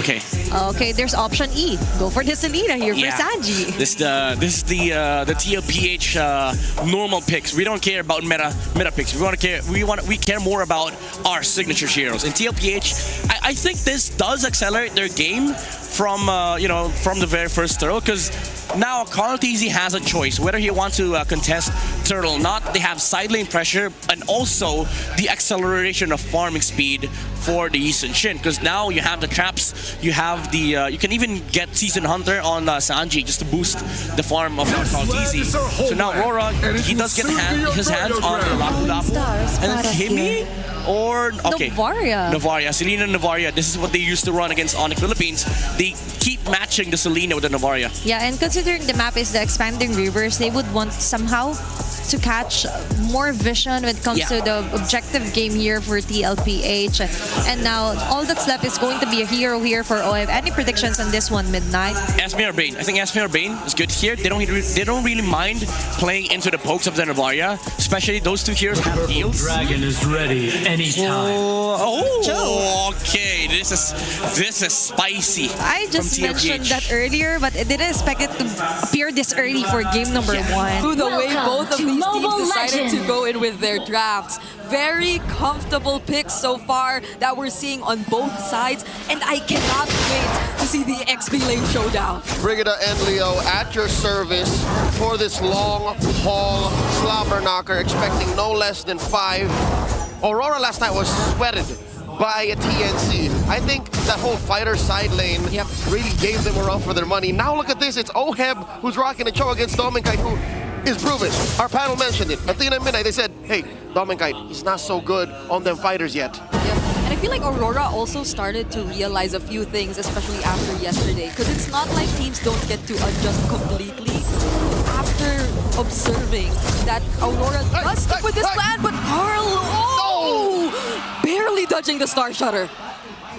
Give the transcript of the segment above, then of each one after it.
Okay. Okay, there's option E. Go for the Selena here Yeah. for Sanji. This is the TLPH normal picks. We don't care about meta picks. We care more about our signature heroes. In TLPH, I think this does accelerate their game from from the very first turtle, because now Carl TZ has a choice whether he wants to contest turtle or not. They have side lane pressure and also the acceleration of farming speed for the Eastern Shin, because now you have the traps, you have the you can even get Season Hunter on Sanji just to boost the farm of Carl TZ. So now Aurora, he does get his hands on the Lapu Lapu, and then Kimi or Novaria, Selena Novaria. This is what they used to run against Onyx Philippines. They keep matching the Selena with the Novaria. Yeah, and considering the map is the expanding rivers, they would want somehow to catch more vision when it comes to the objective game here for TLPH. And now all that's left is going to be a hero here for OF. Any predictions on this one, Midnight? Esme or Bane. I think Esme or Bane is good here. They don't really mind playing into the pokes of the Novaria, especially those two heroes have heals. Dragon is ready anytime. Okay. This is spicy. I just mentioned that earlier, but I didn't expect it to appear this early for game number 1. Through the way both of these teams decided Legends. to go in with their drafts. Very comfortable picks so far that we're seeing on both sides, and I cannot wait to see the XP Lane showdown. Brigida and Leo at your service for this long haul slobber knocker, expecting no less than 5. Aurora last night was sweated by a TNC. I think that whole fighter side lane really gave them a run for their money. Now look at this, it's Oheb who's rocking a show against Dominkite, who is proven. Our panel mentioned it. Athena and Midnight, they said, hey, Dominkite, he's not so good on them fighters yet. And I feel like Aurora also started to realize a few things, especially after yesterday, because it's not like teams don't get to adjust completely after observing that Aurora does stick with this plan, but Carl, barely dodging the Star Shutter.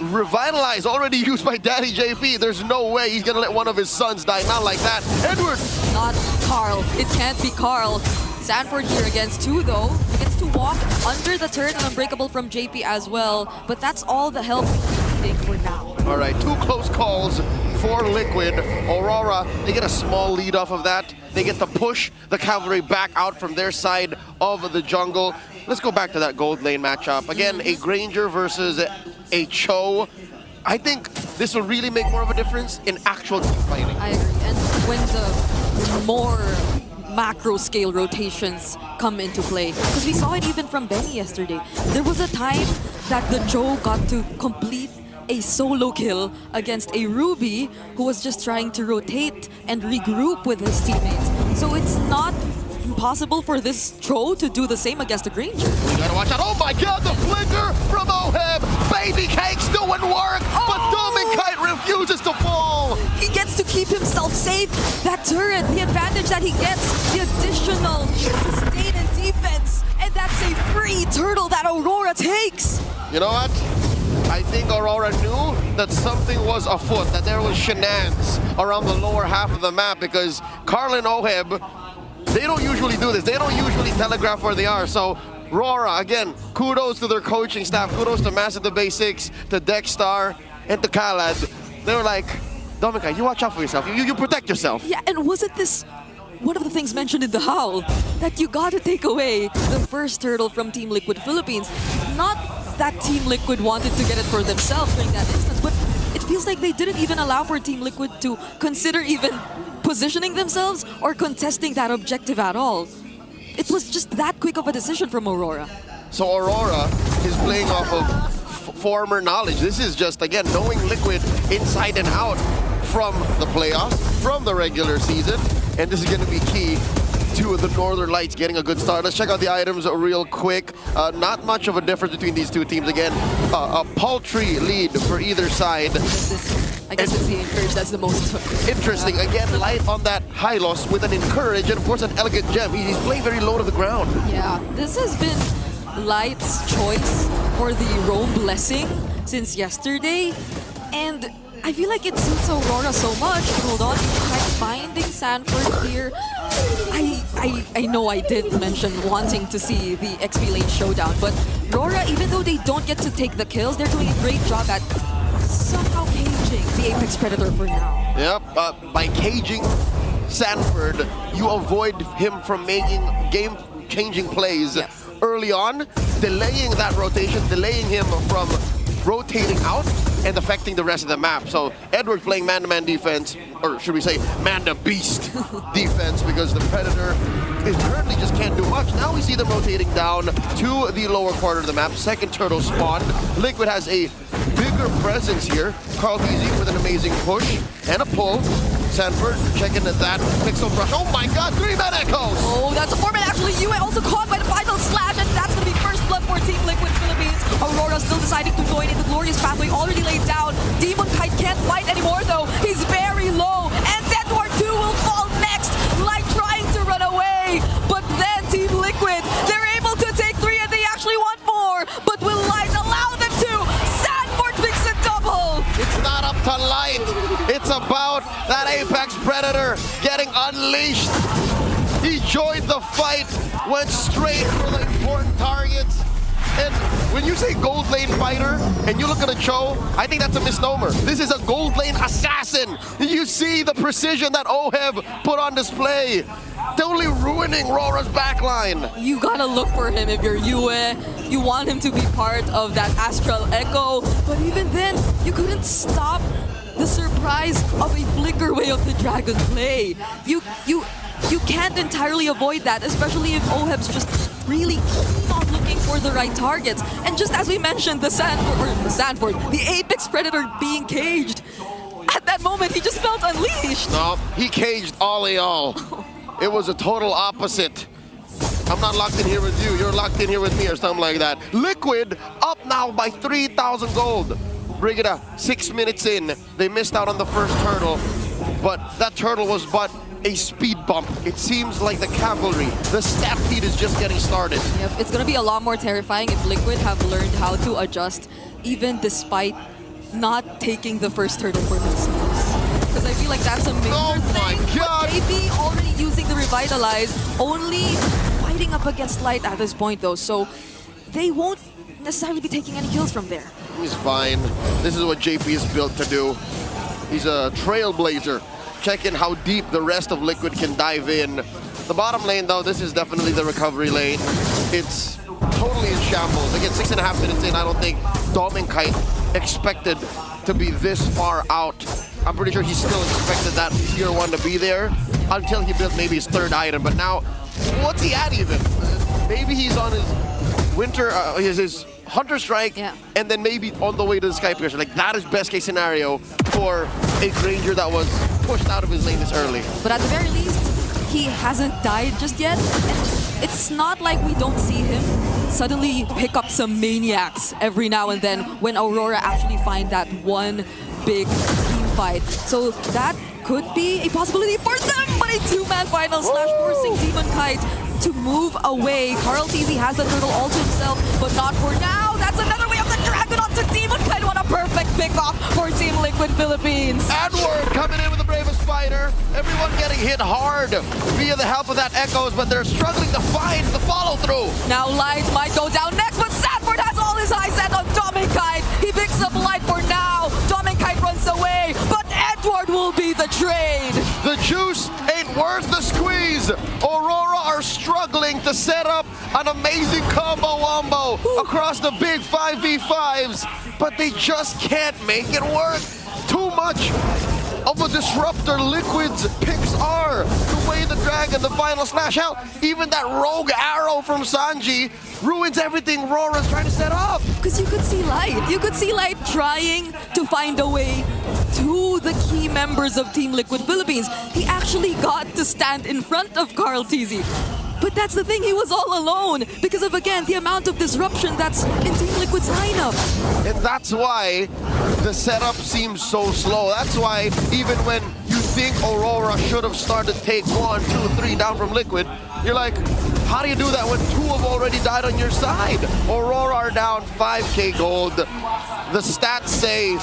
Revitalize already used by Daddy JP. There's no way he's gonna let one of his sons die. Not like that. Edward! Not Carl. It can't be Carl. Sanford here against 2 though. He gets to walk under the turret and Unbreakable from JP as well. But that's all the help he's needing for now. All right, 2 close calls for Liquid. Aurora, they get a small lead off of that. They get to push the cavalry back out from their side of the jungle. Let's go back to that gold lane matchup. Again, a Granger versus a Cho. I think this will really make more of a difference in actual team fighting. I agree. And when the more macro scale rotations come into play, because we saw it even from Benny yesterday. There was a time that the Cho got to complete a solo kill against a Ruby who was just trying to rotate and regroup with his teammates. So it's not impossible for this Cho to do the same against a Granger. You gotta watch out. Oh my god, the flicker from Oheb! Baby Cake's doing work, but Dominkite refuses to fall! He gets to keep himself safe. That turret, the advantage that he gets, the additional sustain and defense, and that's a free turtle that Aurora takes. You know what? I think Aurora knew that something was afoot, that there was shenanigans around the lower half of the map, because Carl and Oheb, they don't usually do this. They don't usually telegraph where they are. So Aurora, again, kudos to their coaching staff. Kudos to Master the Basics, to Dexstar, and to Khaled. They were like, Dominika, you watch out for yourself. You protect yourself. Yeah, and wasn't this one of the things mentioned in the Howl? That you gotta take away the first turtle from Team Liquid Philippines. Not that Team Liquid wanted to get it for themselves during that instance, but it feels like they didn't even allow for Team Liquid to consider even positioning themselves or contesting that objective at all. It was just that quick of a decision from Aurora. So Aurora is playing off of former knowledge. This is just, again, knowing Liquid inside and out from the playoffs, from the regular season, and this is going to be key to the Northern Lights getting a good start. Let's check out the items real quick. Not much of a difference between these two teams. Again, a paltry lead for either side. I guess it's the Encourage that's the most interesting. Again, Light on that high loss with an Encourage and of course an Elegant Gem. He's playing very low to the ground. Yeah, this has been Light's choice for the Roam Blessing since yesterday. And I feel like it suits Aurora so much. Hold on, try finding Sanford here. I know I did mention wanting to see the XP Lane showdown, but Aurora, even though they don't get to take the kills, they're doing a great job at somehow caging Apex Predator for now. Yep, by caging Sanford, you avoid him from making game-changing plays early on, delaying that rotation, delaying him from rotating out and affecting the rest of the map. So Edward's playing man-to-man defense, or should we say man-to-beast defense, because the Predator is currently just can't do much. Now we see them rotating down to the lower quarter of the map. Second turtle spawned. Liquid has a bigger presence here. Carlteasy with an amazing push and a pull. Sanford checking at that pixel brush. Oh my god, 3-man echoes! Oh, that's a 4-man actually. Yue also caught by the final slash, and that's gonna be first blood for Team Liquid Philippines. Aurora still deciding to join in the glorious pathway already laid down. Demon Kite can't fight anymore though. He's very low, and Edward 2 will fall next, like trying to run away. But then Team Liquid, they're able to take 3 and they actually want more. But will Light allow them to? Sanford makes a double. It's not up to Light. It's about that Apex Predator getting unleashed. He joined the fight, went straight for the important targets. And when you say gold lane fighter and you look at a Cho, I think that's a misnomer. This is a gold lane assassin. You see the precision that OHEB put on display. Totally ruining Rora's backline. You gotta look for him if you're Yue. You want him to be part of that Astral Echo. But even then, you couldn't stop the surprise of a flicker way of the Dragon play. You can't entirely avoid that, especially if OHEB's just really keen on looking for the right targets. And just as we mentioned, the Apex Predator being caged, at that moment he just felt unleashed. No, he caged all. It was a total opposite. I'm not locked in here with you, you're locked in here with me or something like that. Liquid up now by 3,000 gold. Brigida, 6 minutes in, they missed out on the first turtle, but that turtle was but a speed bump. It seems like the cavalry, the stampede is just getting started. Yep, it's gonna be a lot more terrifying if Liquid have learned how to adjust, even despite not taking the first turtle for themselves. Because I feel like that's a major thing. God. But JP already using the Revitalize, only fighting up against Light at this point though, so they won't necessarily be taking any kills from there. He's fine. This is what JP is built to do. He's a trailblazer. Checking how deep the rest of Liquid can dive in. The bottom lane though, this is definitely the recovery lane. It's totally in shambles. Again, 6.5 minutes in, I don't think Kite expected to be this far out. I'm pretty sure he still expected that tier 1 to be there until he built maybe his 3rd item. But now, what's he at even? Maybe he's on his winter, his Hunter Strike, and then maybe on the way to the Sky Piercer. Like, that is best case scenario for a Granger that was pushed out of his lane this early. But at the very least, he hasn't died just yet. And it's not like we don't see him suddenly pick up some maniacs every now and then when Aurora actually find that one big team fight. So that could be a possibility for them, but a 2-man final slash forcing Demon Kite to move away. Carlteasy has the turtle all to himself, but not for now. That's another way of the Dragon onto Demon Kite. What a perfect pickoff for Team Liquid Philippines. Edward coming in with the bravest fighter. Everyone getting hit hard via the help of that Echoes, but they're struggling to find the follow-through. Now Light might go down next, but Sanford has all his eyes set on Kite. He picks up Light for now. Kite runs away, but Edward will be the trade. The juice ain't worth the squeeze. Aurora are struggling to set up an amazing combo wombo across the big 5v5s, but they just can't make it work. Too much of a disruptor Liquid's picks are. The way the Dragon, the final slash out, even that rogue arrow from Sanji ruins everything Rora's trying to set up. Because you could see Light. You could see Light trying to find a way to the key members of Team Liquid Philippines. He actually got to stand in front of Carlteasy. But that's the thing, he was all alone because of, again, the amount of disruption that's in Team Liquid's lineup. And that's why the setup seems so slow. That's why even when you think Aurora should have started take 1, 2, 3 down from Liquid, you're like, how do you do that when 2 have already died on your side? Aurora are down 5k gold. The stats say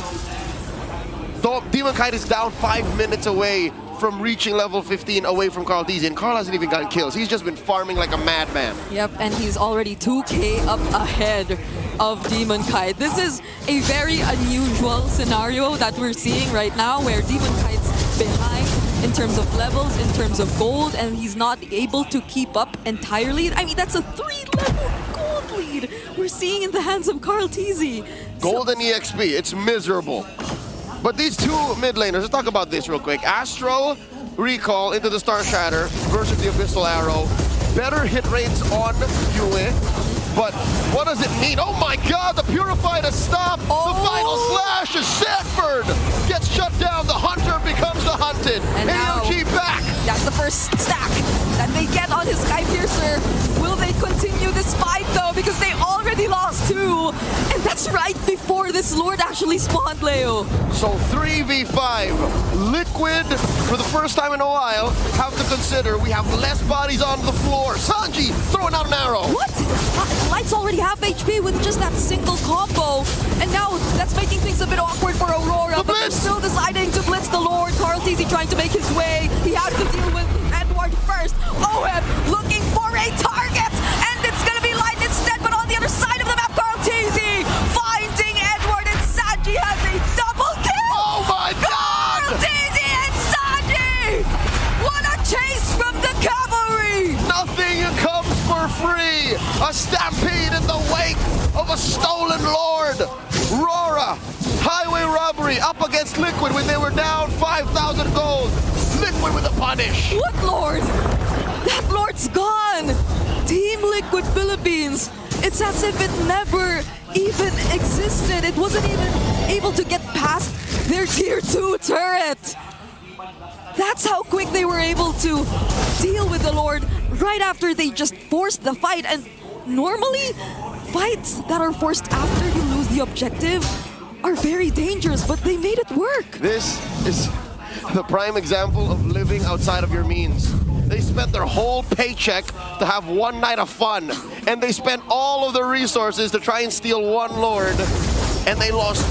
Demon Kite is down 5 minutes away from reaching level 15 away from Carlteasy, and Carl hasn't even gotten kills. He's just been farming like a madman. Yep, and he's already 2k up ahead of Demon Kite. This is a very unusual scenario that we're seeing right now where Demon Kite's behind in terms of levels, in terms of gold, and he's not able to keep up entirely. I mean, that's a 3-level gold lead we're seeing in the hands of Carl Teasy. Golden EXP, it's miserable. But these two mid laners, let's talk about this real quick. Astral Recall into the Star Shatter versus the Abyssal Arrow. Better hit rates on Yue. But what does it mean? Oh my god, the Purified has stopped! The final slash is Sanford! Gets shut down, the Hunter becomes the hunted. And now, AOG back! That's the first stack that they get on his Sky Piercer. Will they continue this fight though? Because they already lost 2. And that's right before this Lord actually spawned, Leo. So 3v5. Liquid, for the first time in a while, have to consider we have less bodies on the floor. Sanji throwing out an arrow. What? Light's already half HP with just that single combo. And now that's making things a bit awkward for Aurora. The But they're blitz! still deciding to blitz the Lord. Carl Teasy trying to make his way. He has to deal with Edward first. OM looking for a target. And it's going to be Light instead. But on the other side of the map, Carl Teasy finding Edward. And Sanji has a double kill. Oh my god! Carl Teasy and Sanji! What a chase from the cavalry! Nothing comes for free. A stampede in the wake of a stolen Lord. Aurora, highway robbery up against Liquid when they were down 5,000 gold. Liquid with a punish. What Lord? That Lord's gone! Team Liquid Philippines. It's as if it never even existed. It wasn't even able to get past their tier 2 turret. That's how quick they were able to deal with the Lord right after they just forced the fight. And normally, fights that are forced after you lose the objective are very dangerous, but they made it work. This is the prime example of living outside of your means. They spent their whole paycheck to have one night of fun, and they spent all of their resources to try and steal one Lord, and they lost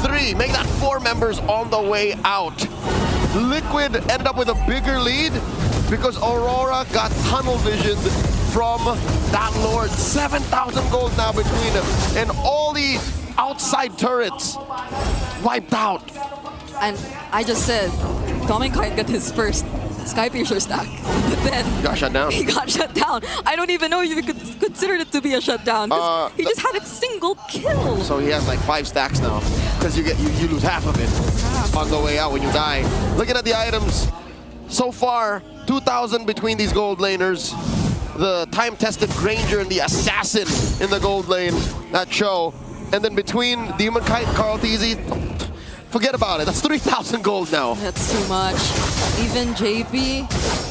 3, make that 4 members on the way out. Liquid ended up with a bigger lead because Aurora got tunnel visioned from that Lord. 7,000 gold now between them, and all the outside turrets wiped out. And I just said, Dominic Kite got his first Sky Piercer stack, but then Got shut down. he got shut down. I don't even know if you could consider it to be a shutdown. 'Cause he just had a single kill. So he has like 5 stacks now, because you lose half of it on the way out when you die. Looking at the items, so far 2,000 between these gold laners. The time-tested Granger and the Assassin in the gold lane, that show. And then between Demon Kite and Carl Teasy, forget about it. That's 3,000 gold now. That's too much. Even JP,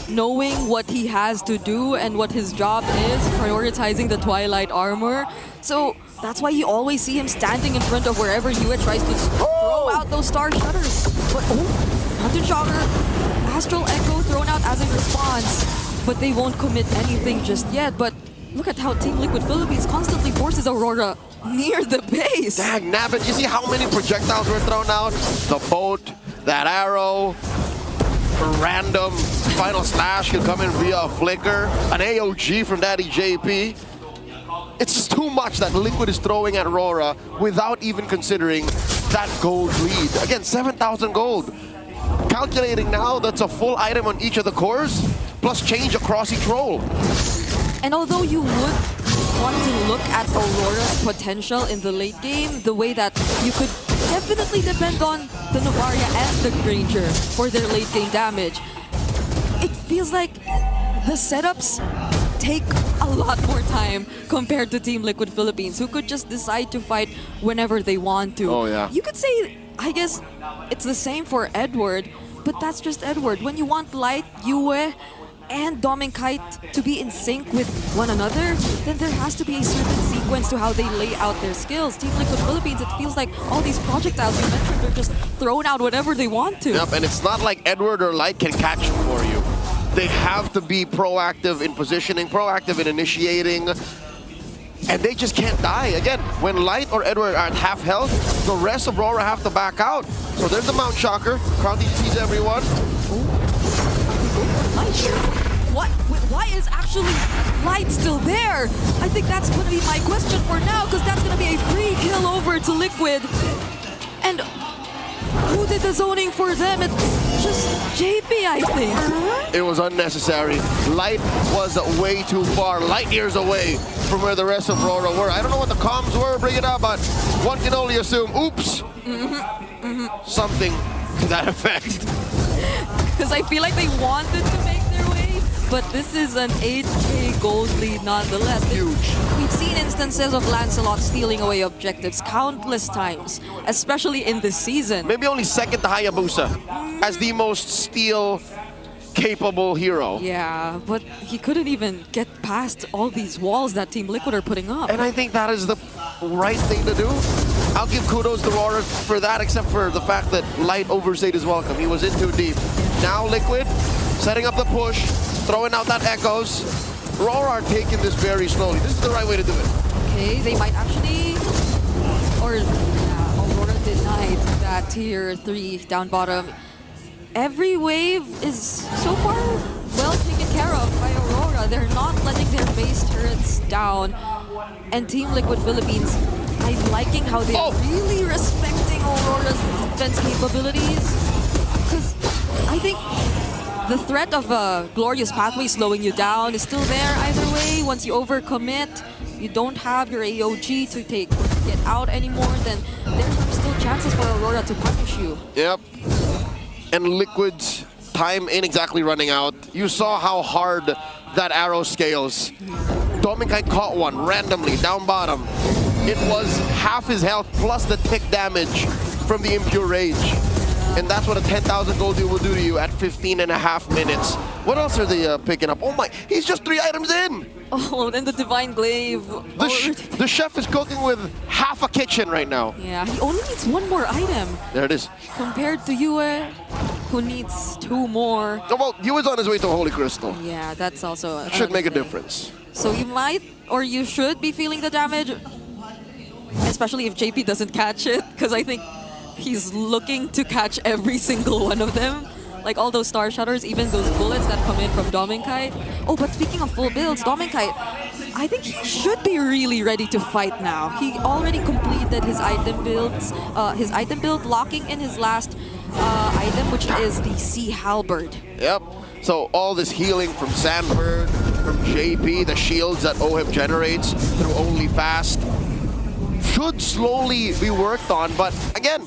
knowing what he has to do and what his job is, prioritizing the Twilight armor. So that's why you always see him standing in front of wherever Yue tries to throw out those star shutters. But Hunter Shocker, Astral Echo thrown out as a response. But they won't commit anything just yet. But look at how Team Liquid Philippines constantly forces Aurora near the base. Dag nabbit, you see how many projectiles were thrown out? The boat, that arrow, a random final slash can come in via a flicker, an AOG from Daddy JP. It's just too much that Liquid is throwing at Aurora without even considering that gold lead. Again, 7,000 gold. Calculating now, that's a full item on each of the cores, plus change across each role. And although you would want to look at Aurora's potential in the late game, the way that you could definitely depend on the Novaria and the Granger for their late game damage, it feels like the setups take a lot more time compared to Team Liquid Philippines, who could just decide to fight whenever they want to. Oh, yeah. You could say, I guess, it's the same for Edward, but that's just Edward. When you want Light, Yue, and Dom and Kite to be in sync with one another, then there has to be a certain sequence to how they lay out their skills. Team Liquid Philippines, it feels like all these projectiles you mentioned, they're just thrown out whatever they want to. Yep, and it's not like Edward or Light can catch them for you. They have to be proactive in positioning, proactive in initiating, and they just can't die. Again, when Light or Edward are at half health, the rest of Aurora have to back out. So there's the Mount Shocker. Crowd sees everyone. why is actually Light still there? I think that's going to be my question for now, because that's going to be a free kill over to Liquid. And who did the zoning for them? It's just JP, I think. It was unnecessary. Light was way too far, light years away from where the rest of AURORA were. I don't know what the comms were, bring it up, but one can only assume, oops, something to that effect. Because I feel like they wanted to make their way, but this is an 8K gold lead nonetheless. Huge. We've seen instances of Lancelot stealing away objectives countless times, especially in this season. Maybe only second to Hayabusa as the most steal-capable hero. Yeah, but he couldn't even get past all these walls that Team Liquid are putting up. And I think that is the right thing to do. I'll give kudos to Aurora for that, except for the fact that Light overstayed his welcome. He was in too deep. Now Liquid, setting up the push, throwing out that Echoes. Aurora are taking this very slowly. This is the right way to do it. Okay, they might actually... Or, yeah, Aurora denied that tier 3 down bottom. Every wave is so far well taken care of by Aurora. They're not letting their base turrets down. And Team Liquid Philippines, I'm liking how they're really respecting Aurora's defense capabilities. Because I think the threat of a glorious pathway slowing you down is still there either way. Once you overcommit, you don't have your AOG to get out anymore, then there are still chances for Aurora to punish you. Yep. And Liquid's time ain't exactly running out. You saw how hard that arrow scales. Dominkai caught one randomly down bottom. It was half his health plus the tick damage from the Impure Rage. And that's what a 10,000 gold deal will do to you at 15.5 minutes. What else are they picking up? Oh my, he's just 3 items in! Oh, and the Divine Glaive. The chef is cooking with half a kitchen right now. Yeah, he only needs 1 more item. There it is. Compared to Yue, who needs 2 more. Oh, well, Yu is on his way to Holy Crystal. Yeah, that's also... It should make a thing. difference. So you might, or you should be feeling the damage, especially if JP doesn't catch it, because I think he's looking to catch every single one of them. Like all those Star Shatters, even those bullets that come in from Dominkai. Oh, but speaking of full builds, Dominkai, I think he should be really ready to fight now. He already completed his item build, locking in his last item, which is the Sea Halberd. Yep. So all this healing from Sandbird, from JP, the shields that OHIP generates through Only Fast, should slowly be worked on. But again,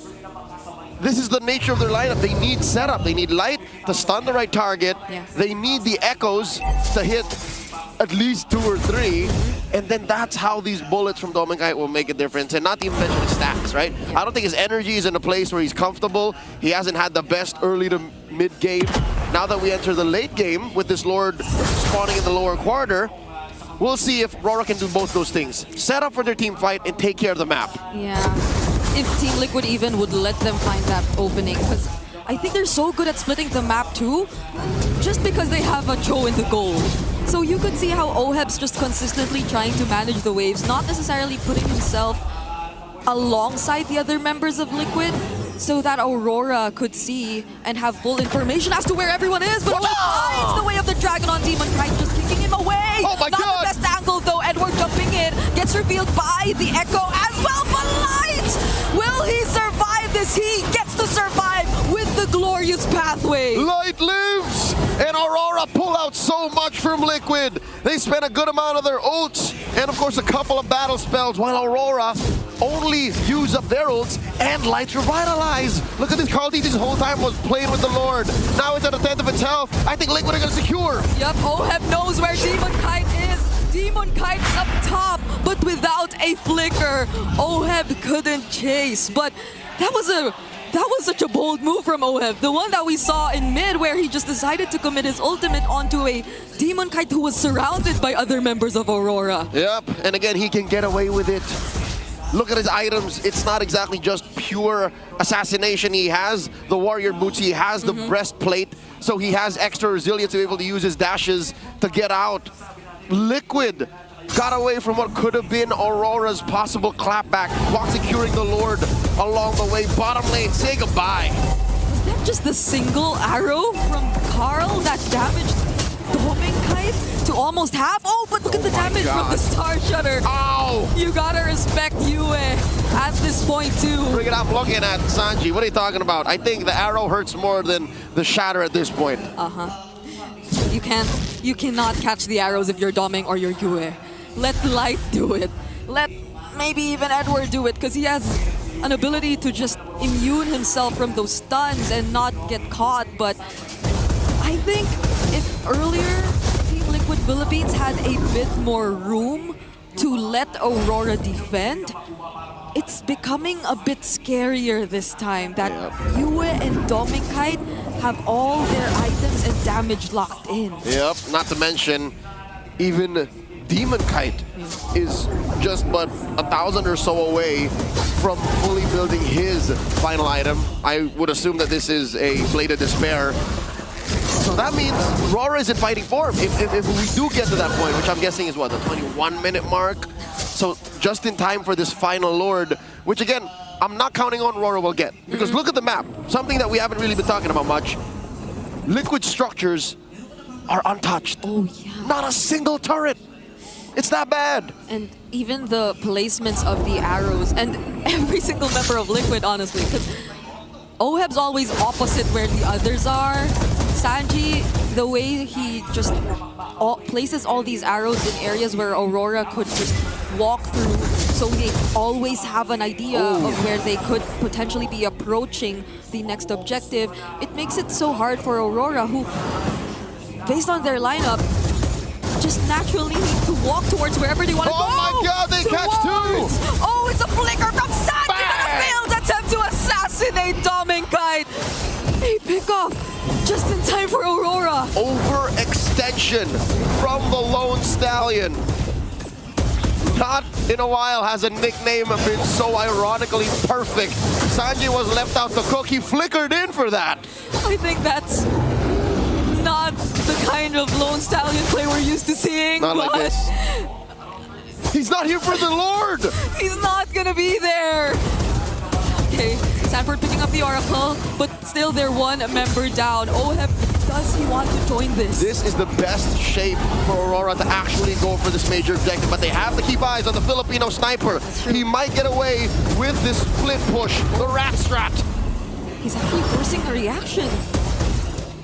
this is the nature of their lineup. They need setup. They need light to stun the right target. Yeah. They need the echoes to hit at least 2 or 3. And then that's how these bullets from Dominkai will make a difference. And not to even mention his stats, right? I don't think his energy is in a place where he's comfortable. He hasn't had the best early to mid game. Now that we enter the late game with this Lord spawning in the lower quarter, we'll see if AURORA can do both those things. Set up for their team fight and take care of the map. Yeah. If Team Liquid even would let them find that opening, because I think they're so good at splitting the map too, just because they have a Cho in the goal. So you could see how OHEB's just consistently trying to manage the waves, not necessarily putting himself alongside the other members of Liquid, so that AURORA could see and have full information as to where everyone is, but he finds the way of the dragon on Demon Knight, just kicking him away! Oh my Not God! the best angle though, Edward jumping in, gets revealed by the Echo as well, but Light! Will he survive this? He gets to survive with the glorious pathway! Light lives! And AURORA pull out so much from Liquid. They spent a good amount of their ults and of course a couple of battle spells, while AURORA only use up their ults and Light's Revitalize. Look at this, Carl D this whole time was playing with the Lord. Now it's at a 10th of its health. I think Liquid are gonna secure. Yep, OHEB knows where Demon Kite is. Demon Kite's up top, but without a flicker, OHEB couldn't chase. But that was such a bold move from OHEB. The one that we saw in mid where he just decided to commit his ultimate onto a Demon Kite who was surrounded by other members of AURORA. Yep, and again, he can get away with it. Look at his items. It's not exactly just pure assassination. He has the warrior boots, he has the breastplate, so he has extra resilience to be able to use his dashes to get out. Liquid got away from what could have been AURORA's possible clapback while securing the Lord along the way. Bottom lane, say goodbye. Was that just the single arrow from Carl that damaged Doming Kite to almost half. Oh, but look at the my damage from the God. Star Shutter. Ow! You gotta respect Yue at this point too. Bring it up looking at Sanji. What are you talking about? I think the arrow hurts more than the shatter at this point. You cannot catch the arrows if you're Doming or you're Yue. Let Light do it. Let maybe even Edward do it, because he has an ability to just immune himself from those stuns and not get caught. But I think if earlier Team Liquid Philippines had a bit more room to let Aurora defend, it's becoming a bit scarier this time that Yue and Doming Kite have all their items and damage locked in. Yep, not to mention, even Demon Kite is just but 1,000 or so away from fully building his final item. I would assume that this is a Blade of Despair. So that means Aurora is in fighting form. If we do get to that point, which I'm guessing is what, the 21-minute mark? So just in time for this final Lord, which again, I'm not counting on Aurora will get. Because look at the map, something that we haven't really been talking about much. Liquid structures are untouched. Oh yeah. Not a single turret. It's that bad. And even the placements of the arrows and every single member of Liquid, honestly, because Oheb's always opposite where the others are. Sanji, the way he just places all these arrows in areas where Aurora could just walk through, so they always have an idea of where they could potentially be approaching the next objective. It makes it so hard for Aurora, who, based on their lineup, just naturally need to walk towards wherever they want to go. Oh my God, they catch two! Oh, it's a flicker from Sanji, but a failed attempt to assassinate Doming Kite. A pickoff just in time for Aurora. Overextension from the Lone Stallion. Not in a while has a nickname been so ironically perfect. Sanji was left out to cook. He flickered in for that. I think that's not the kind of Lone Stallion play we're used to seeing. Not like this. He's not here for the Lord. He's not gonna be there. Okay, Sanford picking up the Oracle, but still they're one member down. Oheb, does he want to join this? This is the best shape for Aurora to actually go for this major objective, but they have to keep eyes on the Filipino sniper. He might get away with this split push, the rat strat. He's actually forcing a reaction.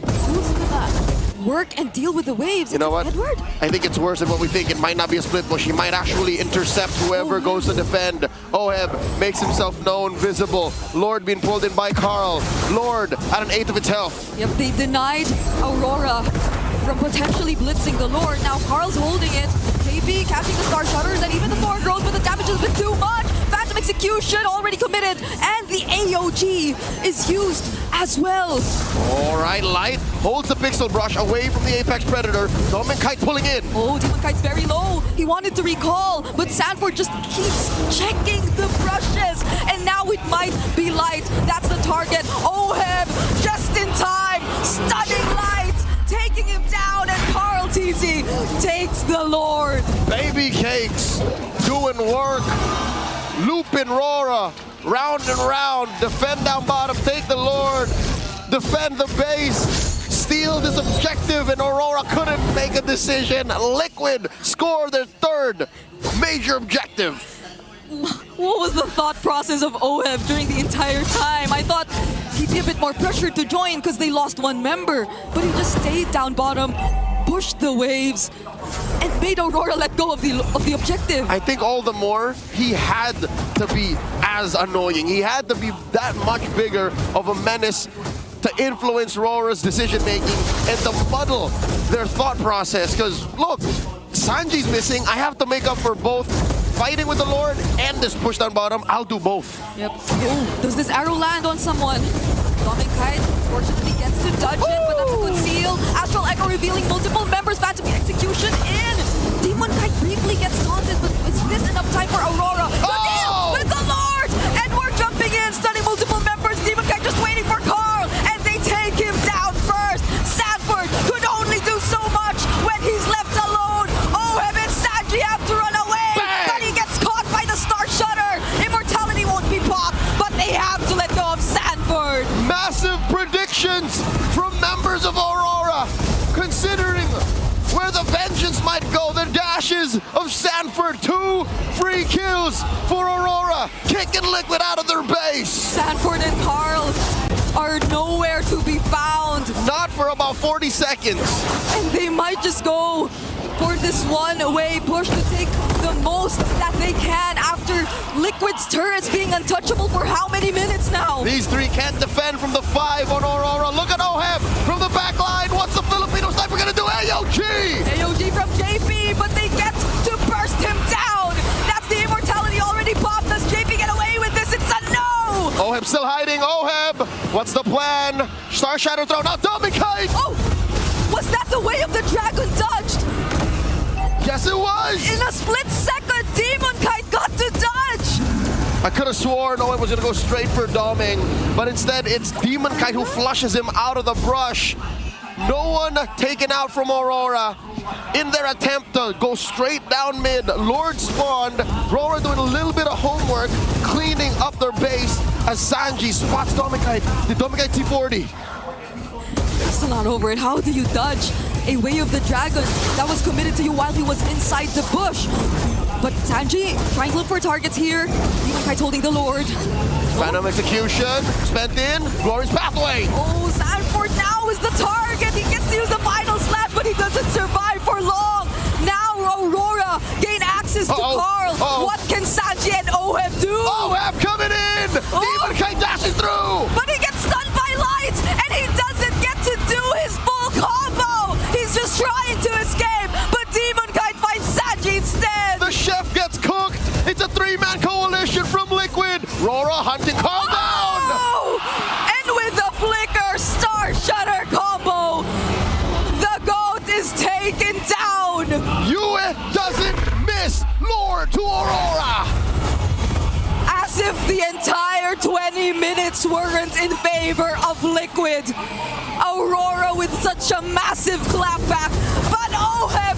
Who's gonna work and deal with the waves? You know what? Edward? I think it's worse than what we think. It might not be a split push. He might actually intercept whoever goes to defend. Oheb makes himself known, visible. Lord being pulled in by Carl. Lord at an 1/8 of its health. Yep, they denied Aurora from potentially blitzing the Lord. Now Carl's holding it. KB catching the Star Shutters and even the Thorn Grows, but the damage has been too much. Phantom Execution already committed, and the AOG is used as well. All right, Light holds the Pixel Brush away from the Apex Predator. Doming Kite pulling in. Oh, Demon Kite's very low. He wanted to recall, but Sanford just keeps checking the brushes. And now it might be Light. That's the target. Oheb just in time. Stunning Light. Taking him down, and Carl TZ takes the Lord. Baby Cakes doing work. Looping Aurora. Round and round. Defend down bottom. Take the Lord. Defend the base. Steal this objective, and Aurora couldn't make a decision. Liquid score their third major objective. What was the thought process of Oheb during the entire time? I thought he'd be a bit more pressured to join because they lost one member, but he just stayed down bottom, pushed the waves, and made Aurora let go of the objective. I think all the more he had to be as annoying. He had to be that much bigger of a menace to influence Aurora's decision-making and to muddle their thought process. Because, look, Sanji's missing. I have to make up for both fighting with the Lord and this push down bottom. I'll do both. Yep. Oh, does this arrow land on someone? Doming Kite fortunately gets to dodge it, but that's a good seal. Astral Echo revealing multiple members. Phantom Execution in. Demon Kite briefly gets taunted, but is this enough time for Aurora? The deal with the Lord! Edward jumping in, stunning multiple members. Demon Kite just waiting for Carl, and they take him down first. Sanford could only do so much when he's left alone. Oheb and Sanji have to run away, but he gets caught by the Star Shutter. Immortality won't be popped, but they have to let go of Sanford. Massive predictions from members of Aurora, considering dashes of Sanford. 2 free kills for Aurora, kicking Liquid out of their base. Sanford and Carl are nowhere to be found. Not for about 40 seconds. And they might just go for this one-way push to take the most that they can after Liquid's turrets being untouchable for how many minutes now? These 3 can't defend from the 5 on Aurora. Look at Oheb from the back line. What's the Filipino sniper gonna do? AOG! AOG from JP, but they get to burst him down. That's the immortality already popped. Does JP get away with this? It's a no! Oheb still hiding. Oheb, what's the plan? Star Shadow throw. Now Domikite! Oh! Was that the way of the dragon dodged? Yes, it was! In a split second, Demon Kite got to dodge! I could have sworn Oheb was gonna go straight for Doming, but instead it's Demon Kite who flushes him out of the brush. No one taken out from Aurora in their attempt to go straight down mid. Lord spawned. Aurora doing a little bit of homework, cleaning up their base as Sanji spots Domikite. The Domikite T40. They're still not over it. How do you dodge a Way of the Dragon that was committed to you while he was inside the bush? But Sanji trying to look for targets here. Demon Kite holding the Lord. Phantom execution, spent in, Glory's pathway. Oh, Sanford now is the target. He gets to use the final slash, but he doesn't survive for long. Now Aurora gain access to Carl. What can Sanji and Oheb do? Oheb coming in! Demon Kite dashes through! But he gets stunned by light, and he doesn't get to do his full combo. He's just trying to escape, but Demon Kite finds Sanji instead. The chef gets cooked! It's a 3-man coalition from Liquid! Aurora hunting Carl down! And with the flicker star shutter combo, the GOAT is taken down! Yue doesn't miss Lord to Aurora! As if the entire 20 minutes weren't in favor of Liquid. Aurora with such a massive clapback, but Oheb